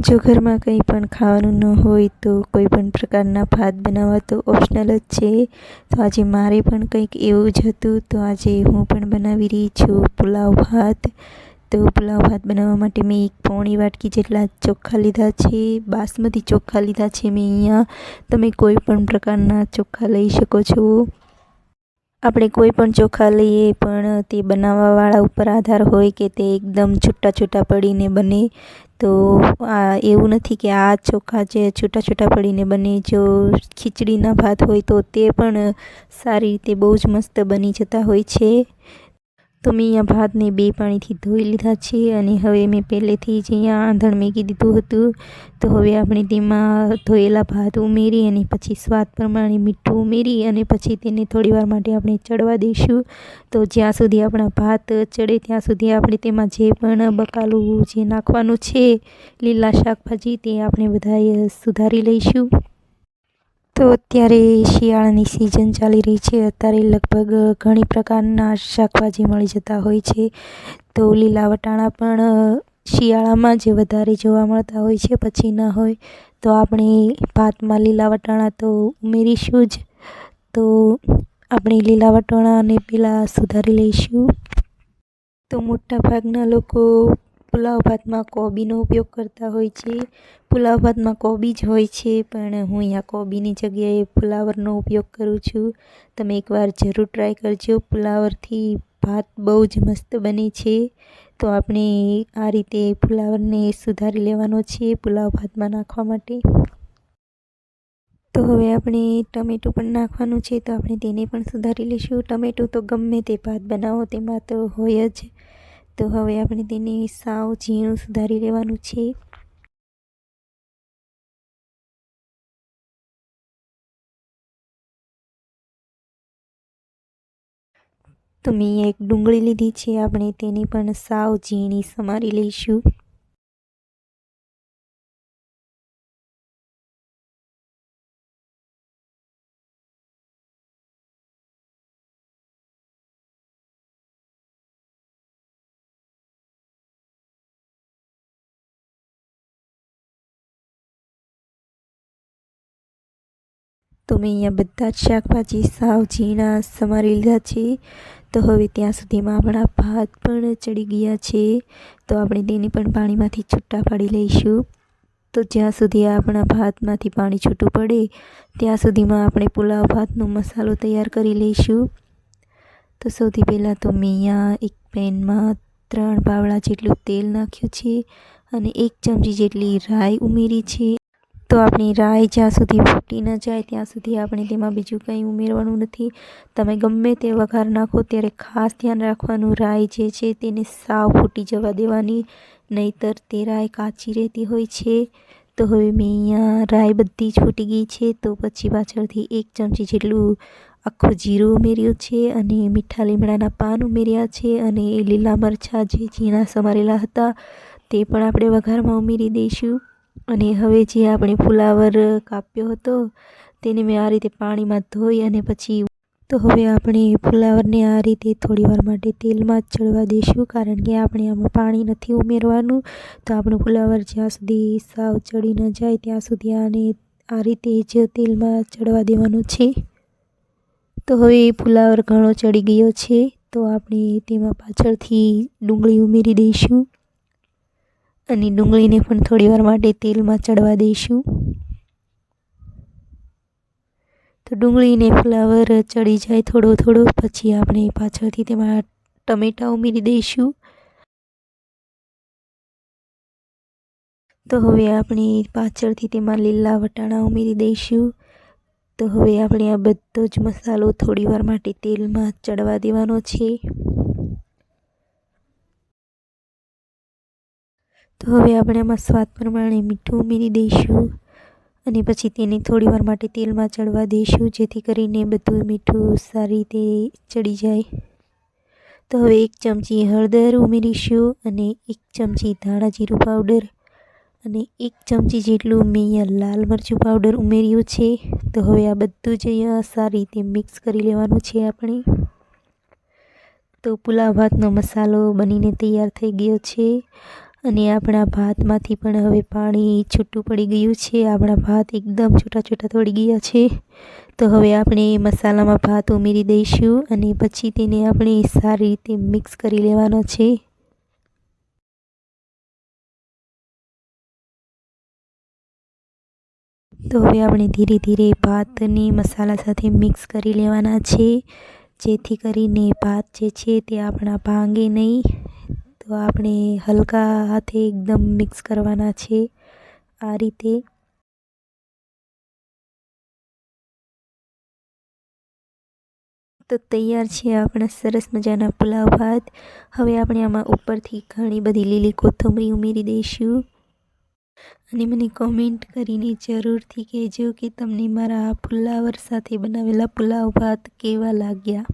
જો ઘરમાં કંઈ પણ ખાવાનું ન હોય તો કોઈ પણ પ્રકારના ભાત બનાવવા તો ઓપ્શનલ જ છે. તો આજે મારે પણ કંઈક એવું જ હતું, તો આજે હું પણ બનાવી રહી છું પુલાવ ભાત. તો પુલાવ ભાત બનાવવા માટે મેં 1 પોણી વાટકી જેટલા ચોખા લીધા છે. બાસમતી ચોખા લીધા છે મેં અહીંયા. તમે કોઈ પણ પ્રકારના ચોખા લઈ શકો છો. આપણે કોઈ પણ ચોખા લઈએ પણ તે બનાવવાવાળા ઉપર આધાર હોય કે તે એકદમ છૂટા છૂટા પડીને બને. તો એવું નથી કે આ ચોખા જે છૂટા છૂટા પડીને બને. જો ખીચડીના ભાત હોય તો તે પણ સારી રીતે બહુ જ મસ્ત બની જતા હોય છે. તો મેં અહીંયા ભાતને 2 પાણીથી ધોઈ લીધા છે અને હવે મેં પહેલેથી જ અહીંયા આંધણ મેકી દીધું હતું. તો હવે આપણે તેમાં ધોયેલા ભાત ઉમેરી અને પછી સ્વાદ પ્રમાણે મીઠું ઉમેરી અને પછી તેને થોડીવાર માટે આપણે ચડવા દઈશું. તો જ્યાં સુધી આપણા ભાત ચડે ત્યાં સુધી આપણે તેમાં જે પણ બકાલું જે નાખવાનું છે, લીલા શાકભાજી, તે આપણે બધાએ સુધારી લઈશું. તો અત્યારે શિયાળાની સિઝન ચાલી રહી છે. અત્યારે લગભગ ઘણી પ્રકારના શાકભાજી મળી જતા હોય છે. તો લીલા વટાણા પણ શિયાળામાં જ વધારે જોવા મળતા હોય છે, પછી ના હોય તો આપણે ભાતમાં લીલા વટાણા તો ઉમેરીશું જ. તો આપણે લીલા વટાણાને પહેલાં સુધારી લઈશું. તો મોટા ભાગના લોકો પુલાવ ભાતમાં કોબીનો ઉપયોગ કરતા હોય છે. પુલાવ ભાતમાં કોબી જ હોય છે, પણ હું અહીંયા કોબીની જગ્યાએ ફુલાવરનો ઉપયોગ કરું છું. તમે એકવાર જરૂર ટ્રાય કરજો. ફુલાવરથી ભાત બહુ જ મસ્ત બને છે. તો આપણે આ રીતે ફુલાવરને સુધારી લેવાનો છે પુલાવ ભાતમાં નાખવા માટે. તો હવે આપણે ટમેટું પણ નાખવાનું છે, તો આપણે તેને પણ સુધારી લઈશું. ટમેટું તો ગમે તે ભાત બનાવો તેમાં તો હોય જ. તો હવે આપણે તેને સાવ ઝીણું સુધારી લેવાનું છે. તો મેં એક ડુંગળી લીધી છે, આપણે તેને પણ સાવ ઝીણી સમારી લઈશું. તો મેં અહીંયા બધા જ શાકભાજી સાવ ઝીણા સમારી લીધા છે. તો હવે ત્યાં સુધીમાં આપણા ભાત પણ ચડી ગયા છે. તો આપણે તેને પણ પાણીમાંથી છૂટા પાડી લઈશું. તો જ્યાં સુધી આપણા ભાતમાંથી પાણી છૂટું પડે ત્યાં સુધીમાં આપણે પુલાવ ભાતનો મસાલો તૈયાર કરી લઈશું. તો સૌથી પહેલાં તો મેં અહીંયા એક પેનમાં 3 પાવડા જેટલું તેલ નાખ્યું છે અને 1 ચમચી જેટલી રાઈ ઉમેરી છે. તો આપણી રાઈ જ્યાં સુધી ફૂટી ન જાય ત્યાં સુધી આપણે તેમાં બીજું કંઈ ઉમેરવાનું નથી. તમે ગમે તે વઘાર નાખો ત્યારે ખાસ ધ્યાન રાખવાનું, રાઈ જે છે તેને સાવ ફૂટી જવા દેવાની, નહીંતર તે રાઈ કાચી રહેતી હોય છે. તો હવે મેં અહીંયા રાઈ બધી જ ફૂટી ગઈ છે. તો પછી પાછળથી 1 ચમચી જેટલું આખું જીરું ઉમેર્યું છે અને મીઠા લીમડાના પાન ઉમેર્યા છે અને લીલા મરચાં જે ઝીણા સમારેલા હતા તે પણ આપણે વઘારમાં ઉમેરી દઈશું. અને હવે જે આપણે ફુલાવર કાપ્યો હતો તેને મેં આ રીતે પાણીમાં ધોઈ અને પછી તો હવે આપણે ફુલાવરને આ રીતે થોડીવાર માટે તેલમાં જ ચડવા દઈશું, કારણ કે આપણે આમાં પાણી નથી ઉમેરવાનું. તો આપણું ફુલાવર જ્યાં સુધી સાવ ચડી ન જાય ત્યાં સુધી આને આ રીતે જ તેલમાં ચડવા દેવાનું છે. તો હવે ફુલાવર ઘણો ચડી ગયો છે. તો આપણે તેમાં પાછળથી ડુંગળી ઉમેરી દઈશું અને ડુંગળીને પણ થોડીવાર માટે તેલમાં ચડવા દઈશું. તો ડુંગળીને ફુલાવર ચડી જાય થોડો પછી આપણે પાછળથી તેમાં ટમેટાં ઉમેરી દઈશું. તો હવે આપણે પાછળથી તેમાં લીલા વટાણા ઉમેરી દઈશું. તો હવે આપણે આ બધો જ મસાલો થોડીવાર માટે તેલમાં ચડવા દેવાનો છે. તો હવે આપણે આમાં સ્વાદ પ્રમાણે મીઠું ઉમેરી દઈશું અને પછી તેને થોડીવાર માટે તેલમાં ચડવા દઈશું, જેથી કરીને બધું મીઠું સારી રીતે ચડી જાય. તો હવે 1 ચમચી હળદર ઉમેરીશું અને 1 ચમચી ધાણા જીરું પાવડર અને 1 ચમચી જેટલું મેં અહીંયા લાલ મરચું પાવડર ઉમેર્યું છે. તો હવે આ બધું જ અહીંયા સારી રીતે મિક્સ કરી લેવાનું છે આપણે. તો પુલાવ ભાતનો મસાલો બનીને તૈયાર થઈ ગયો છે અને આપણા ભાતમાંથી પણ હવે પાણી છૂટું પડી ગયું છે. આપણા ભાત એકદમ છૂટા છૂટા પડી ગયા છે. તો હવે આપણે મસાલામાં ભાત ઉમેરી દઈશું અને પછી તેને આપણે સારી રીતે મિક્સ કરી લેવાનો છે. તો હવે આપણે ધીરે ધીરે ભાતને મસાલા સાથે મિક્સ કરી લેવાના છે, જેથી કરીને ભાત જે છે તે આપણા ભાંગે નહીં. તો આપણે હલકા હાથે એકદમ મિક્સ કરવાના છે આ રીતે. તો તૈયાર છે આપણા સરસ મજાના પુલાવ ભાત. હવે આપણે આમાં ઉપરથી ઘણી બધી લીલી કોથમરી ઉમેરી દઈશું. અને મને કોમેન્ટ કરીને જરૂરથી કહેજો કે તમને મારા આ ફુલાવર સાથે બનાવેલા પુલાવ ભાત કેવા લાગ્યા.